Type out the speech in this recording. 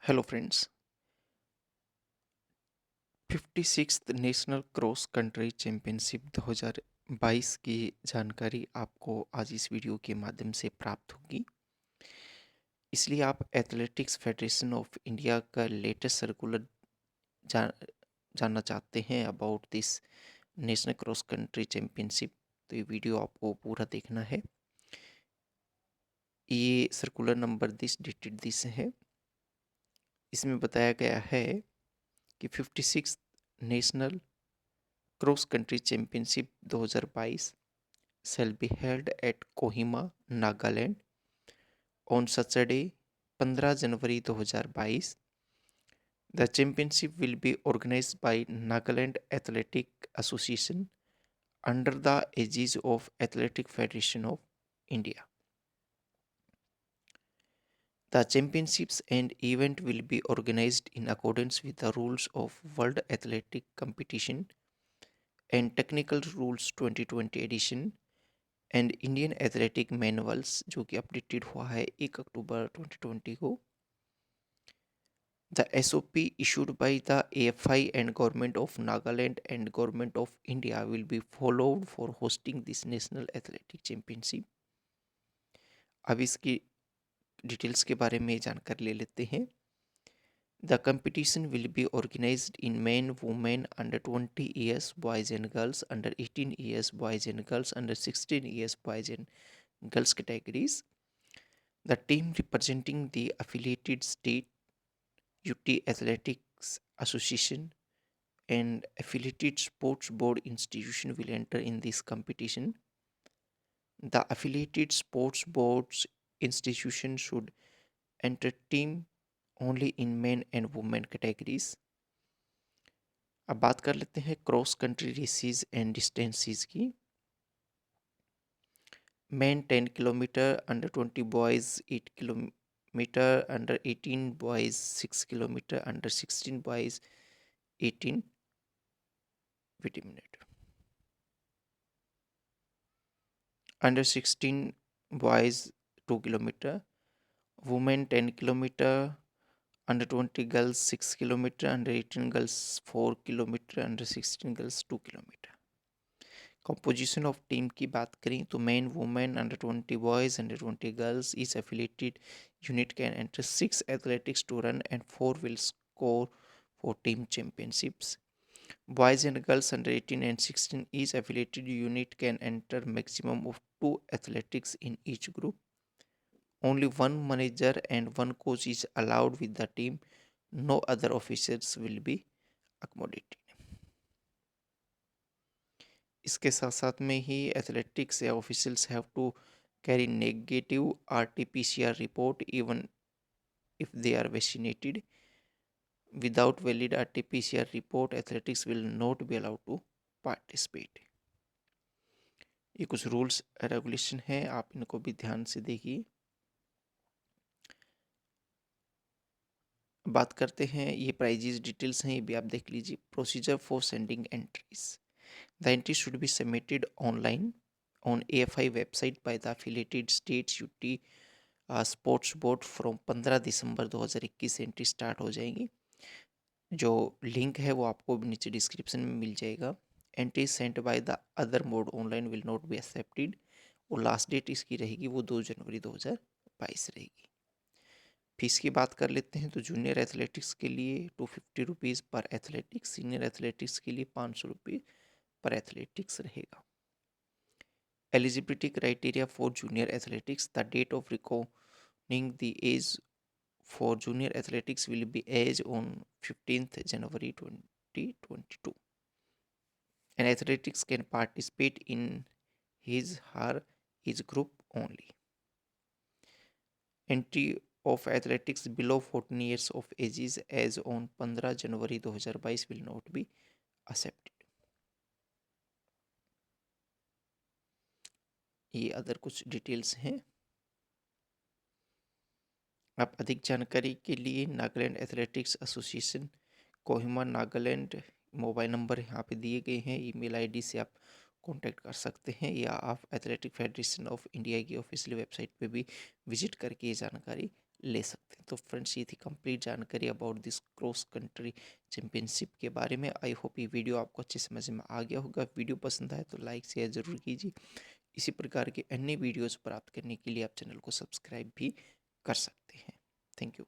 Hello friends. 56th national cross country championship 2022 की जानकारी आपको आज इस वीडियो के माध्यम से प्राप्त होगी। इसलिए आप एथलेटिक्स फेडरेशन ऑफ इंडिया का लेटेस्ट सर्कुलर जान जानना चाहते हैं about this national cross country championship, तो ये वीडियो आपको पूरा देखना है। ये circular number this dated this है। इसमें बताया गया है कि 56 national cross country championship 2022 shall be held at Kohima, Nagaland on Saturday 15 January 2022. The championship will be organized by Nagaland Athletic Association under the aegis of Athletic Federation of India. The championships and event will be organized in accordance with the rules of World Athletic Competition and Technical Rules 2020 edition and Indian athletic manuals, जो कि updated हुआ है 1 अक्टूबर 2020 को। The SOP issued by the AFI and Government of Nagaland and Government of India will be followed for hosting this National Athletic Championship. अब इसकी details के बारे में जानकारी ले लेते हैं। The competition will be organized in men, women under 20 years, boys and girls under 18 years, boys and girls under 16 years, boys and girls categories. The team representing the affiliated state UT Athletics Association and affiliated sports board institution will enter in this competition. The affiliated sports boards institution should enter team only in men and women categories. अब बात कर लेते हैं cross country races and distances की। Men 10 kilometer, under 20 boys 8 kilometer, under 18 boys 6 kilometer, under 16 boys 18, wait a minute, under 16 boys 2 kilometer, women 10 kilometer, under 20 girls 6 kilometer, under 18 girls 4 kilometer, under 16 girls 2 kilometer. Composition of team की बात करें तो men, women, under 20 boys, under 20 girls, each affiliated unit can enter 6 athletics to run and 4 will score for team championships. Boys and girls under 18 and 16, each affiliated unit can enter maximum of 2 athletics in each group. Only one manager and one coach is allowed with the team. No other officers will be accommodated. इसके साथ साथ में ही athletics या officials have to carry negative RT-PCR report even if they are vaccinated. Without valid RT-PCR report athletics will not be allowed to participate. ये कुछ rules regulation है, आप इनको भी ध्यान से देखिए. बात करते हैं, ये प्राइजेस डिटेल्स हैं, ये भी आप देख लीजिए. Procedure for sending entries. The entry should be submitted online on AFI website by the affiliated states UT sports board from 15 दिसंबर 2021 से एंट्री स्टार्ट हो जाएंगी. जो लिंक है वो आपको नीचे डिस्क्रिप्शन में मिल जाएगा. Entry sent by the other mode online will not be accepted. और लास्ट डेट इसकी रहेगी वो 2 जनवरी 2022 रहेगी. फीस की बात कर लेते हैं तो जूनियर एथलेटिक्स के लिए 250 रुपीज़ पर एथलेटिक्स, सीनियर एथलेटिक्स के लिए 500 रुपये पर एथलेटिक्स रहेगा. Eligibility criteria for junior athletics. The date of reckoning the age for junior athletics will be age on 15th January 2022. An athletics can participate in her age group only. Entry of athletics below 14 years of ages as on 15 January 2022 will not be accepted. ये other कुछ details हैं. आप अधिक जानकारी के लिए Nagaland athletics association Kohima Nagaland mobile number यहाँ पे दिए गए हैं, ईमेल आईडी से आप कांटेक्ट कर सकते हैं, या आप एथलेटिक फेडरेशन ऑफ इंडिया की ऑफिशियल वेबसाइट पे भी विजिट करके ये जानकारी ले सकते हैं. तो फ्रेंड्स ये थी कंप्लीट जानकारी about this cross country championship के बारे में। आई होप ये वीडियो आपको अच्छे समझ में आ गया होगा। वीडियो पसंद आए तो लाइक शेयर ज़रूर कीजिए। इसी प्रकार के अन्य वीडियोस प्राप्त करने के लिए आप चैनल को सब्सक्राइब भी कर सकते हैं। Thank you.